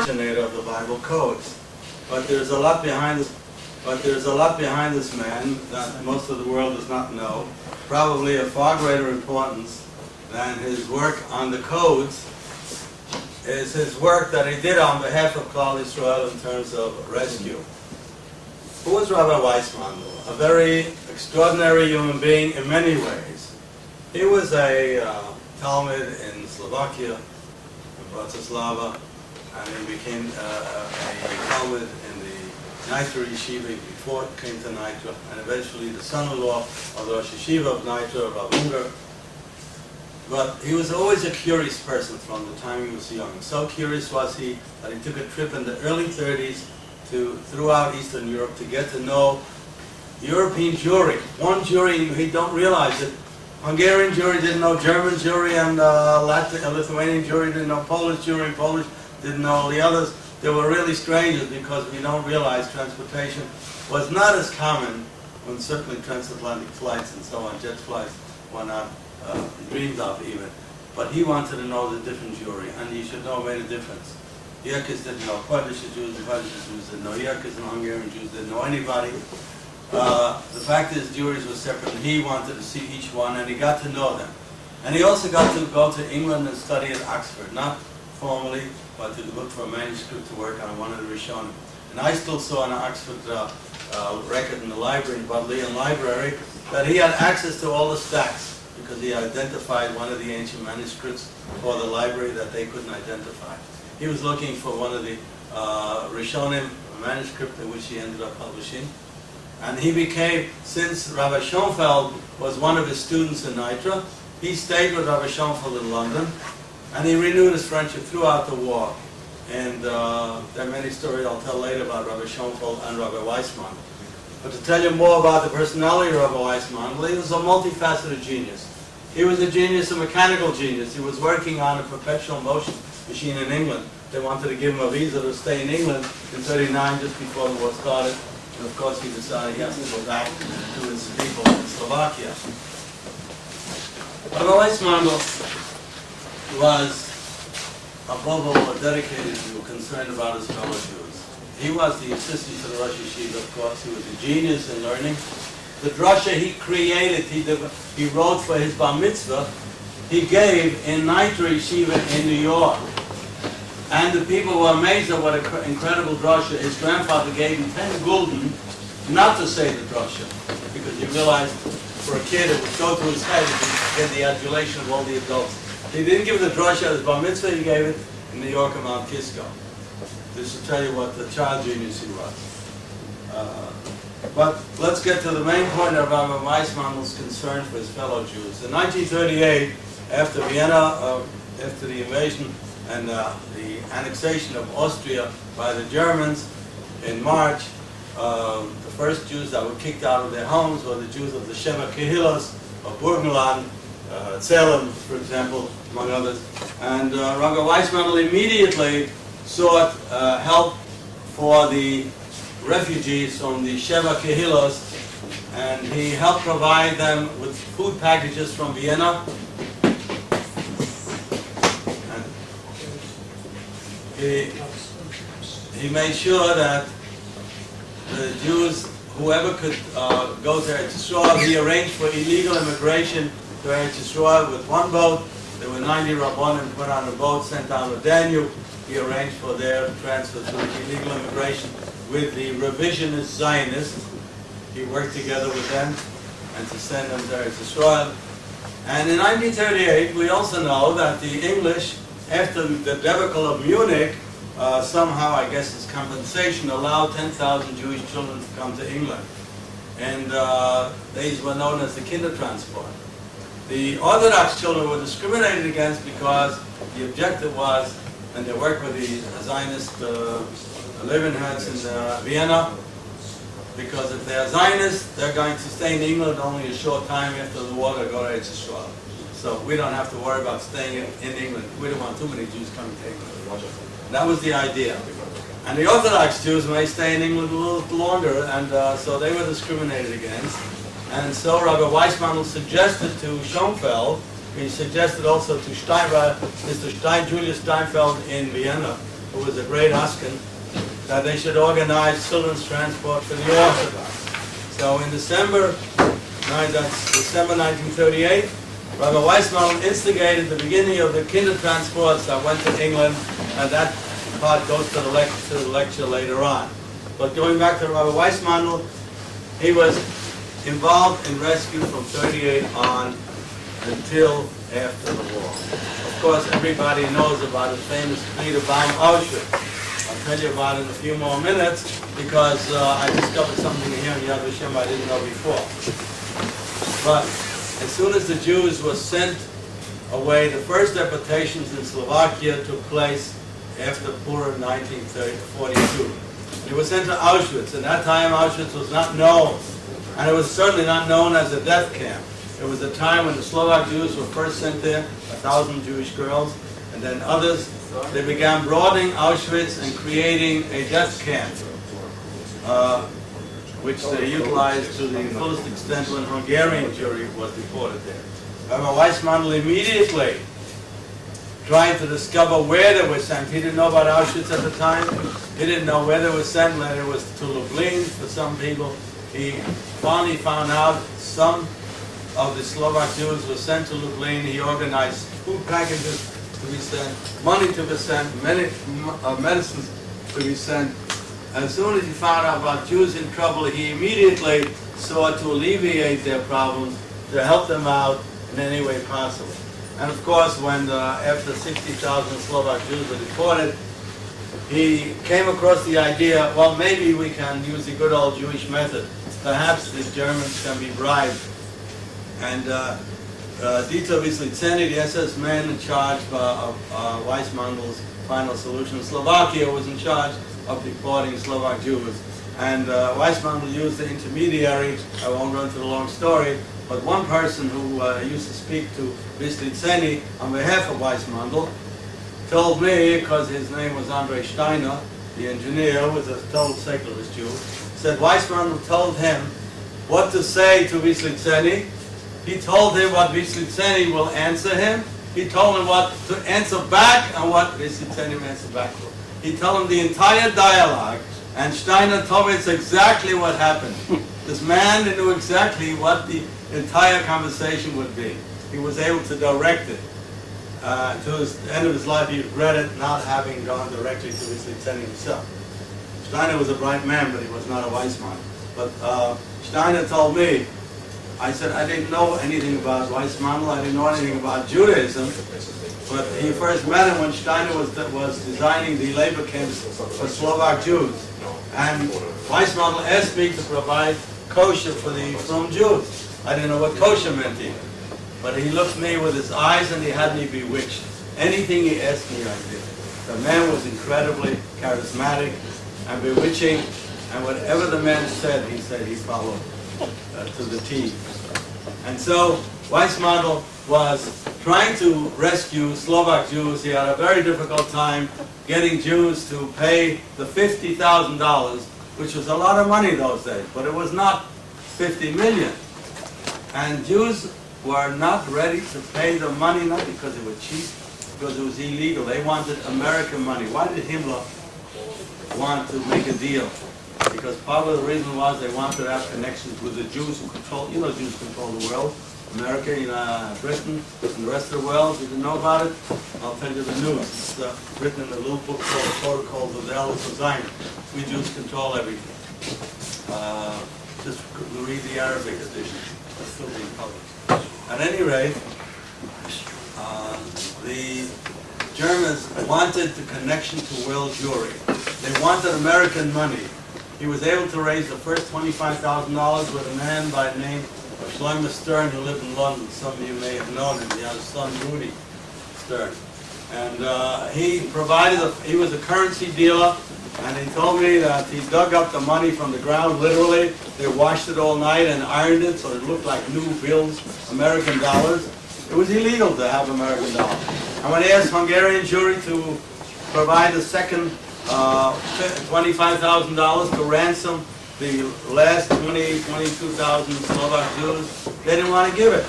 originator of the Bible codes. But there's a lot behind this. But there's a lot behind this man that most of the world does not know. Probably of far greater importance than his work on the codes is his work that he did on behalf of Klal Yisrael in terms of rescue. Who was Rabbi Weissmandl? A very extraordinary human being in many ways. He was a Talmud in Slovakia, in Bratislava, and he became a Talmud in the Nitra Yeshiva before it came to Nitra, and eventually the son-in-law of the Rosh Yeshiva of Nitra, Rabbi Unger. But he was always a curious person from the time he was young. So curious was he that he took a trip in the early 30s throughout Eastern Europe to get to know European Jewry. One Jewry, he don't realize it. Hungarian Jewry didn't know German Jewry, and Lithuanian Jewry didn't know Polish Jewry, Polish didn't know all the others. They were really strangers because we don't realize transportation was not as common when certainly transatlantic flights and so on, jet flights, were not dreamed of even. But he wanted to know the different Jewry, and he should know it made a difference. Yerkes didn't know Polish Jews, the Polish Jews didn't know Yerkes, and Hungarian Jews didn't know anybody. The fact is, Jewries were separate, and he wanted to see each one, and he got to know them. And he also got to go to England and study at Oxford, not formally, but to look for a manuscript to work on one of the Rishonim. And I still saw in an Oxford record in the library, in Bodleian Library, that he had access to all the stacks because he identified one of the ancient manuscripts for the library that they couldn't identify. He was looking for one of the Rishonim manuscript in which he ended up publishing. And he became, since Rabbi Schoenfeld was one of his students in Nitra, he stayed with Rabbi Schoenfeld in London, and he renewed his friendship throughout the war. And there are many stories I'll tell later about Rabbi Schoenfeld and Rabbi Weissmandl. But to tell you more about the personality of Rabbi Weissmandl, he was a multifaceted genius. He was a genius, a mechanical genius. He was working on a perpetual motion machine in England. They wanted to give him a visa to stay in England in '39, just before the war started. And of course he decided he has to go back to his people in Slovakia. Rabbi Weissmandl was, above all, a dedicated Jew, concerned about his fellow Jews. He was the assistant to the Rosh Yeshiva, of course. He was a genius in learning. The drasha he created, he wrote for his bar mitzvah, he gave in Nitra Yeshiva in New York. And the people were amazed at what an incredible drasha. His grandfather gave him 10 gulden not to say the drasha, because you realize for a kid it would go to his head to get the adulation of all the adults. He didn't give the drasha at his bar mitzvah, he gave it in New York and Mount Kisco. This will tell you what the child genius he was. But let's get to the main point of Rabbi Weissmandl's concern for his fellow Jews. In 1938, after Vienna, after the invasion and the annexation of Austria by the Germans in March, the first Jews that were kicked out of their homes were the Jews of the Sheva Kehilas of Burgenland, Salem, for example, among others. And Rabbi Weissmandl immediately sought help for the refugees from the Sheva Kehilas, and he helped provide them with food packages from Vienna. And he made sure that the Jews, whoever could go to Eretz Yisrael, he arranged for illegal immigration to Eretz Yisrael with one boat. There were 90 Rabbanim put on a boat, sent down the Danube. He arranged for their transfer to illegal immigration with the revisionist Zionists. He worked together with them and to send them to Eretz Yisrael. And in 1938, we also know that the English, after the debacle of Munich, somehow, I guess as compensation, allowed 10,000 Jewish children to come to England. And these were known as the Kindertransport. The Orthodox children were discriminated against because the objective was, and they worked with the Zionist Levenherz in Vienna, because if they're Zionists, they're going to stay in England only a short time after the war to go to Eretz Yisrael. So we don't have to worry about staying in England. We don't want too many Jews coming to England. That was the idea. And the Orthodox Jews may stay in England a little longer, and so they were discriminated against. And so Rabbi Weissmandl suggested to Schoenfeld, he suggested also to Mr. Julius Steinfeld in Vienna, who was a great Askin, that they should organize children's transport for the Orthodox. So in December 1938, Rabbi Weissmandl instigated the beginning of the kinder transports that went to England, and that part goes to the lecture later on. But going back to Rabbi Weissmandl, he was involved in rescue from 38 on until after the war. Of course, everybody knows about his famous Friedebomb Auschwitz. I'll tell you about it in a few more minutes because I discovered something here in Yad Vashem I didn't know before. But as soon as the Jews were sent away, the first deportations in Slovakia took place after Purim 1942. They were sent to Auschwitz. At that time, Auschwitz was not known, and it was certainly not known as a death camp. It was a time when the Slovak Jews were first sent there, 1,000 Jewish girls, and then others. They began broadening Auschwitz and creating a death camp, which they utilized to the fullest extent when Hungarian Jewry was deported there. Rabbi Weissmandl immediately tried to discover where they were sent. He didn't know about Auschwitz at the time. He didn't know where they were sent, whether it was to Lublin for some people. He finally found out some of the Slovak Jews were sent to Lublin. He organized food packages to be sent, money to be sent, medicines to be sent. As soon as he found out about Jews in trouble, he immediately sought to alleviate their problems, to help them out in any way possible. And of course, when after 60,000 Slovak Jews were deported, he came across the idea, well, maybe we can use the good old Jewish method. Perhaps the Germans can be bribed. And Dieter Wisliceni, the SS man in charge of Weissmandl's final solution, Slovakia was in charge of deporting Slovak Jews. And Weissmandl used the intermediary. I won't go into the long story, but one person who used to speak to Wisliceni on behalf of Weissmandl told me, because his name was Andrei Steiner, the engineer, who was a total secularist Jew, said Weissmandl told him what to say to Wisliceni. He told him what Wisliceni will answer him. He told him what to answer back and what Wisliceni will answer back to. He told him the entire dialogue, and Steiner told me it's exactly what happened. This man knew exactly what the entire conversation would be. He was able to direct it. To the end of his life, he regretted not having gone directly to Wisliceni himself. Steiner was a bright man, but he was not a Weissmandl. But Steiner told me, I said, I didn't know anything about Weissmandl, I didn't know anything about Judaism, but he first met him when Steiner was designing the labor camps for Slovak Jews. And Weissmandl asked me to provide kosher for the from Jews. I didn't know what kosher meant either. But he looked at me with his eyes and he had me bewitched. Anything he asked me, I did. The man was incredibly charismatic and bewitching, and whatever the man said he followed to the T. And so Weissmandl was trying to rescue Slovak Jews. He had a very difficult time getting Jews to pay the $50,000, which was a lot of money those days, but it was not 50 million. And Jews were not ready to pay the money, not because it was cheap, because it was illegal. They wanted American money. Why did Himmler want to make a deal? Because part of the reason was they wanted to have connections with the Jews who control, Jews control the world. America, Britain, and the rest of the world. If you didn't know about it, I'll tell you the news. It's written in a little book called Protocols of the Elders of Zion. We Jews control everything. Just read the Arabic edition. It's still being published. At any rate, the Germans wanted the connection to world Jewry. They wanted American money. He was able to raise the first $25,000 with a man by the name of Shlomo Stern, who lived in London. Some of you may have known him. He had a son, Rudy Stern. And he was a currency dealer, and he told me that he dug up the money from the ground, literally. They washed it all night and ironed it so it looked like new bills, American dollars. It was illegal to have American dollars. And when he asked Hungarian Jewry to provide a second $25,000 to ransom the last 22,000 Slovak Jews, they didn't want to give it.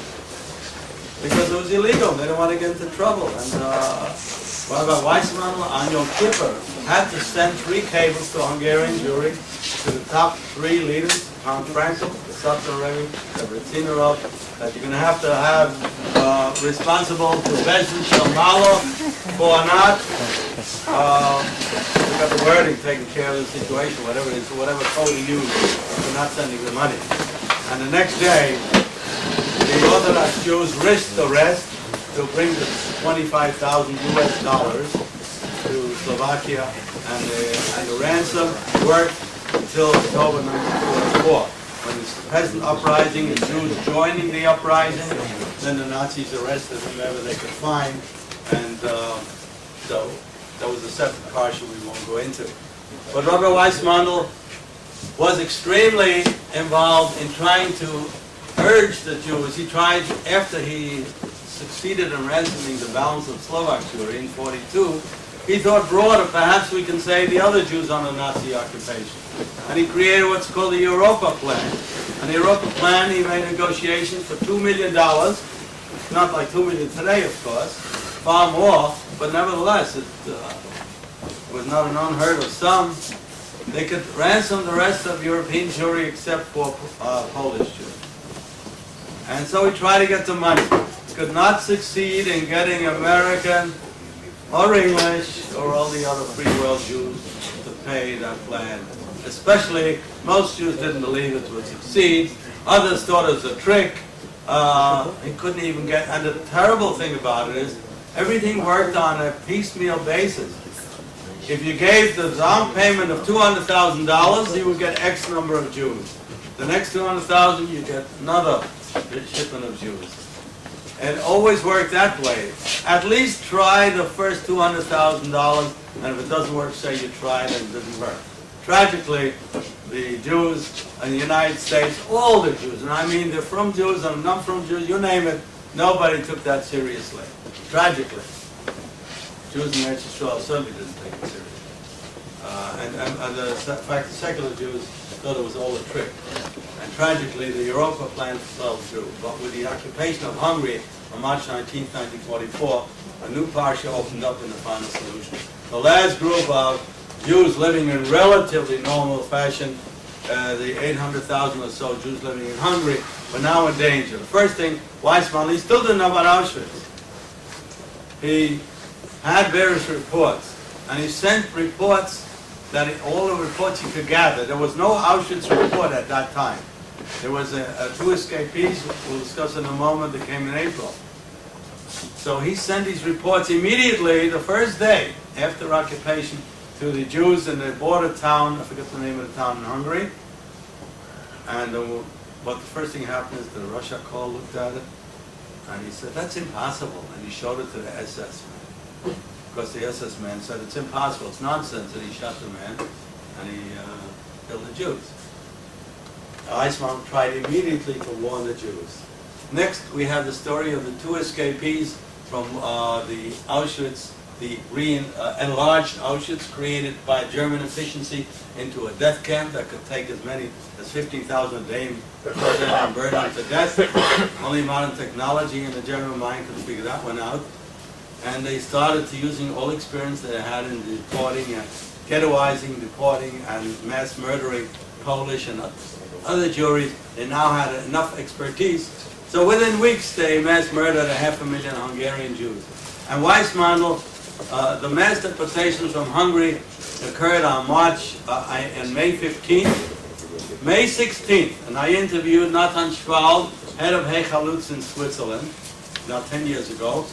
because it was illegal. They didn't want to get into trouble. And Rabbi Weissmandl on Yom Kippur had to send 3 cables to Hungarian Jewry, to the top 3 leaders, Count Frankel, the Satmar Rebbe, the Retzinerov, that you're going to have responsible to Bezin Shalmalo for not, we got the wording taking care of the situation, whatever it is, whatever code you use for not sending the money. And the next day, the Orthodox Jews risked the rest to bring the $25,000 US to Slovakia, and the ransom worked until October 1944. When the peasant uprising and Jews joining the uprising, then the Nazis arrested whomever they could find, and so that was a separate parsha we won't go into. But Rabbi Weissmandl was extremely involved in trying to urge the Jews. He tried, after he succeeded in ransoming the balance of Slovak Jewry in 1942, he thought broader, perhaps we can say the other Jews under Nazi occupation. And he created what's called the Europa Plan. And the Europa Plan, he made negotiations for $2 million, not like $2 million today, of course, far more, but nevertheless, it was not an unheard of sum. They could ransom the rest of European Jewry except for Polish Jews. And so he tried to get the money. Could not succeed in getting American or English or all the other free world Jews to pay that plan. Especially, most Jews didn't believe it would succeed. Others thought it was a trick. He couldn't even get, and the terrible thing about it is, everything worked on a piecemeal basis. If you gave the down payment of $200,000, you would get X number of Jews. The next $200,000, you get another shipment of Jews. It always worked that way. At least try the first $200,000, and if it doesn't work, say you tried and it didn't work. Tragically, the Jews in the United States, all the Jews, and I mean they're from Jews and not from Jews, you name it, nobody took that seriously. Tragically. Jews in Eretz Yisrael certainly didn't take it seriously. And the fact, the secular Jews thought it was all a trick. And tragically, the Europa Plan fell through. But with the occupation of Hungary on March 19, 1944, a new parsha opened up in the final solution. The last group of Jews living in relatively normal fashion, the 800,000 or so Jews living in Hungary, were now in danger. The first thing, Weissmandl, he still didn't know about Auschwitz. He had various reports, and he sent reports all the reports he could gather. There was no Auschwitz report at that time. There was 2 escapees, we'll discuss in a moment, that came in April. So he sent these reports immediately, the first day after occupation, to the Jews in the border town, I forget the name of the town in Hungary. And but the first thing happened is the Russia call looked at it, and he said, that's impossible. And he showed it to the SS man. Because the SS man said, it's impossible, it's nonsense, and he shot the man, and he killed the Jews. Weissmandl tried immediately to warn the Jews. Next, we have the story of the 2 escapees from the Auschwitz, the enlarged Auschwitz, created by German efficiency into a death camp that could take as many as 15,000 a day and burn them to death. Only modern technology and the German mind could figure that one out. And they started to using all experience they had in deporting and ghettoizing, deporting, and mass murdering Polish and other Jewries. They now had enough expertise. So within weeks, they mass murdered 500,000 Hungarian Jews. And Weissmandl, the mass deportations from Hungary occurred on May 15th. May 16th, and I interviewed Nathan Schwal, head of Hechalutz in Switzerland, now 10 years ago.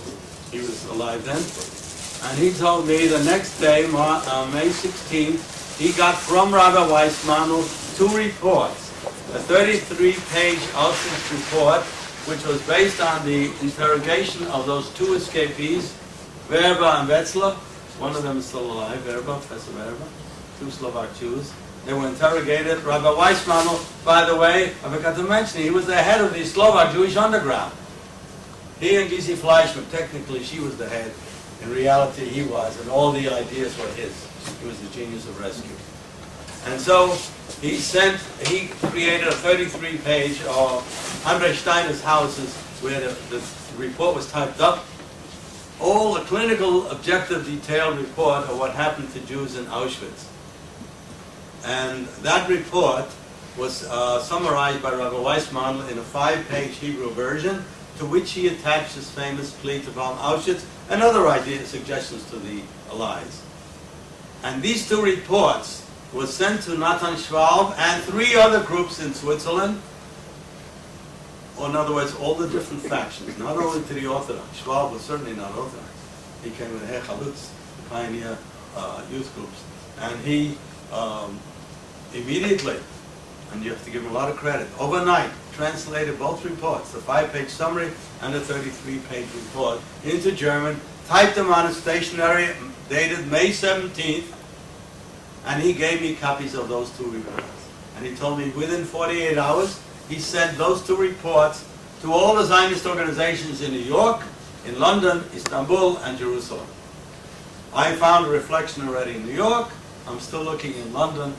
He was alive then. And he told me the next day, May 16th, he got from Rabbi Weissmandl 2 reports. A 33-page Auschwitz report, which was based on the interrogation of those 2 escapees, Werber and Wetzler. One of them is still alive, Werber, Professor Werber, 2 Slovak Jews. They were interrogated. Rabbi Weissmandl, by the way, I forgot to mention, he was the head of the Slovak Jewish underground. He and Gysi Fleischmann, technically she was the head. In reality, he was, and all the ideas were his. He was the genius of rescue. And so he created a 33-page, Andre Steiner's houses where the report was typed up, all a clinical, objective, detailed report of what happened to Jews in Auschwitz. And that report was summarized by Rabbi Weissmandl in a 5-page Hebrew version, to which he attached his famous plea to bomb Auschwitz and other ideas, suggestions to the Allies. And these 2 reports were sent to Nathan Schwab and 3 other groups in Switzerland, or in other words, all the different factions, not only to the Orthodox. Schwab was certainly not Orthodox. He came with the Chalutz, the pioneer youth groups. And he immediately, and you have to give him a lot of credit, overnight translated both reports, the 5-page summary and the 33-page report, into German, typed them on a stationery, dated May 17th, and he gave me copies of those 2 reports. And he told me within 48 hours, he sent those 2 reports to all the Zionist organizations in New York, in London, Istanbul, and Jerusalem. I found a reflection already in New York. I'm still looking in London.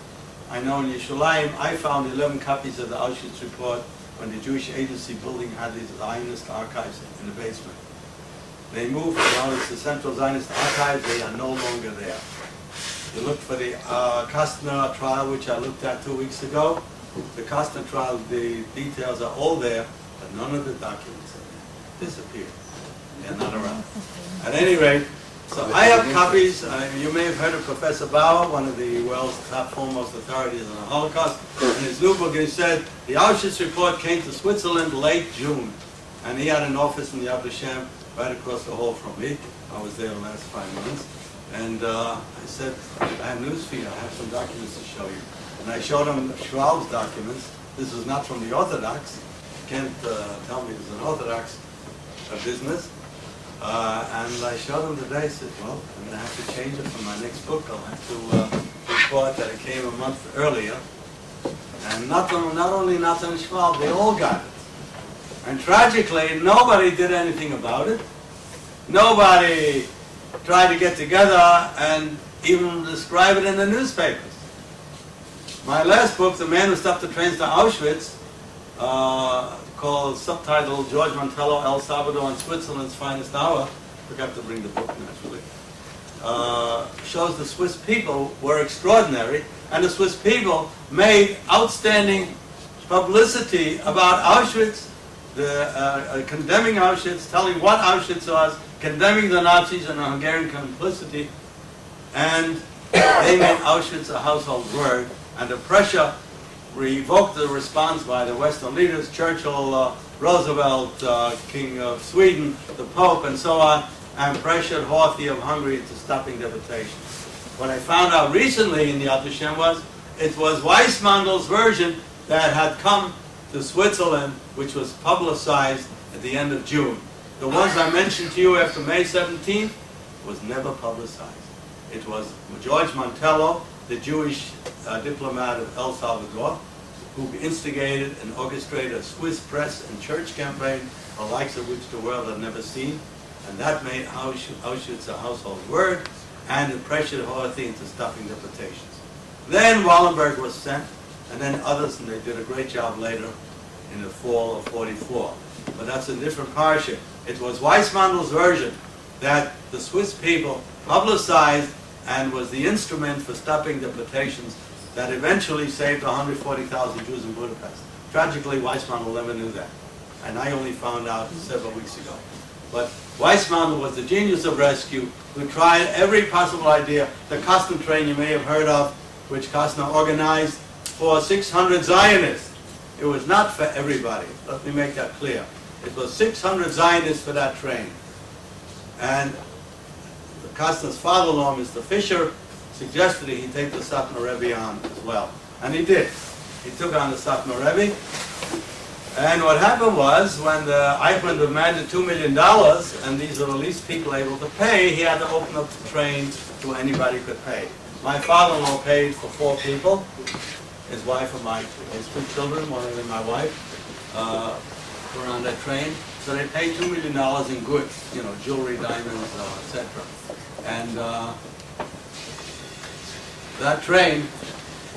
I know in Yerushalayim, I found 11 copies of the Auschwitz report when the Jewish Agency building had these Zionist archives in the basement. They moved now it's the Central Zionist Archives. They are no longer there. You look for the Kastner trial, which I looked at 2 weeks ago. The Kastner trial, the details are all there, but none of the documents are there. Disappeared. They're not around. At any rate, so I have copies. You may have heard of Professor Bauer, one of the world's top foremost authorities on the Holocaust. In his new book, he said, the Auschwitz report came to Switzerland late June. And he had an office in the Yad Vashem right across the hall from me. I was there the last 5 months. And I said, I have news for you. I have some documents to show you. And I showed him Schwab's documents. This was not from the Orthodox. You can't tell me it was an Orthodox business. And I showed him today. I said, well, I'm going to have to change it for my next book. I'll have to report that it came a month earlier. And not only Nathan Schwab, they all got it. And tragically, nobody did anything about it. Nobody tried to get together and even describe it in the newspapers. My last book, The Man Who Stopped the Trains to Auschwitz, called, subtitled George Montello, El Salvador and Switzerland's Finest Hour, forgot to bring the book naturally, shows the Swiss people were extraordinary, and the Swiss people made outstanding publicity about Auschwitz, condemning Auschwitz, telling what Auschwitz was, condemning the Nazis and the Hungarian complicity, and they made Auschwitz a household word, and the pressure revoked the response by the Western leaders, Churchill, Roosevelt, King of Sweden, the Pope, and so on, and pressured Horthy of Hungary into stopping deportations. What I found out recently in the Yad Vashem was, it was Weissmandl's version that had come to Switzerland, which was publicized at the end of June. The ones I mentioned to you after May 17th was never publicized. It was George Montello, the Jewish diplomat of El Salvador, who instigated and orchestrated a Swiss press and church campaign, the likes of which the world had never seen, and that made Auschwitz a household word, and it pressured Horthy into stopping deportations. Then Wallenberg was sent, and then others, and they did a great job later in the fall of '44. But that's a different parsha. It was Weissmandl's version that the Swiss people publicized and was the instrument for stopping deportations that eventually saved 140,000 Jews in Budapest. Tragically, Weissmandl never knew that. And I only found out several weeks ago. But Weissmandl was the genius of rescue who tried every possible idea. The Kastner train you may have heard of, which Kastner organized for 600 Zionists. It was not for everybody. Let me make that clear. It was 600 Zionists for that train. And Kastner's father-in-law, Mr. Fisher, suggested he take the Satmar Rebbe on as well. And he did. He took on the Satmar Rebbe. And what happened was, when the Eichmann demanded $2 million, and these are the least people able to pay, he had to open up the train to anybody who could pay. My father-in-law paid for 4 people, his wife and his 2 children, one of them my wife, were on that train. So they paid $2 million in goods, jewelry, diamonds, etc. And that train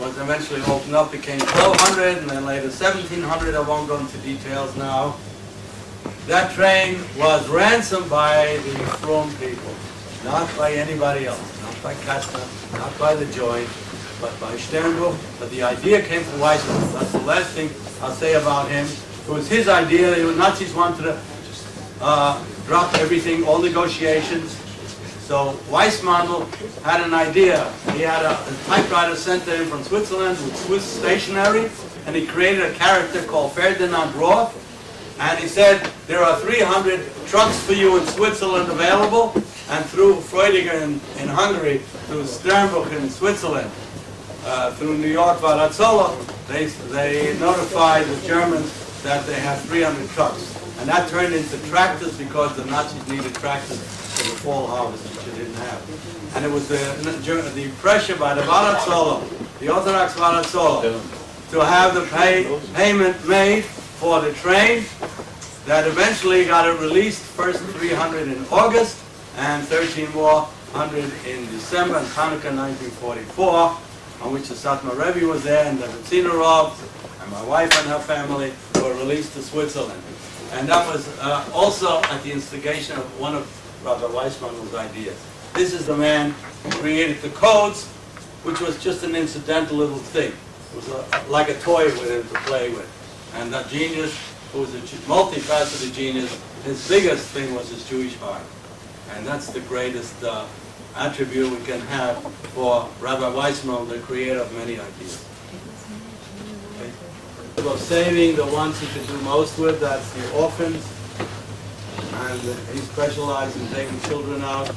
was eventually opened up, became 1,200, and then later 1,700. I won't go into details now. that train was ransomed by the Frum people, not by anybody else, not by Kastner, not by the Joint, but by Sternbuch. But the idea came from Weissmandl. That's the last thing I'll say about him. It was his idea. The Nazis wanted to drop everything, all negotiations. So Weissmandl had an idea. He had a typewriter sent to him from Switzerland with Swiss stationery, and he created a character called Ferdinand Roth. And he said, there are 300 trucks for you in Switzerland available, and through Freudiger in Hungary, through Sternbuch in Switzerland, through New York, Varazzola, they notified the Germans that they had 300 trucks. And that turned into tractors because the Nazis needed tractors for the fall harvest, which they didn't have. And it was the pressure by the Varazzola, the Orthodox Varazzola, to have the payment made for the train that eventually got it released, first 300 in August and 13 more hundred in December, in Hanukkah 1944, on which the Satmar Rebbe was there, and the Ritzinerov, and my wife and her family were released to Switzerland. And that was also at the instigation of one of Rabbi Weissmandl's ideas. This is the man who created the codes, which was just an incidental little thing. It was like a toy with him to play with. And that genius, who was a multifaceted genius, his biggest thing was his Jewish heart. And that's the greatest attribute we can have for Rabbi Weissmandl, the creator of many ideas. Okay. About saving the ones he could do most with, that's the orphans. And he specialized in taking children out.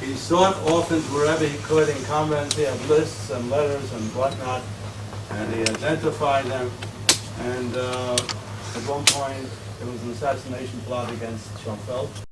He sought orphans wherever he could in convents. He had lists and letters and whatnot. And he identified them. And at one point, there was an assassination plot against Schoenfeld.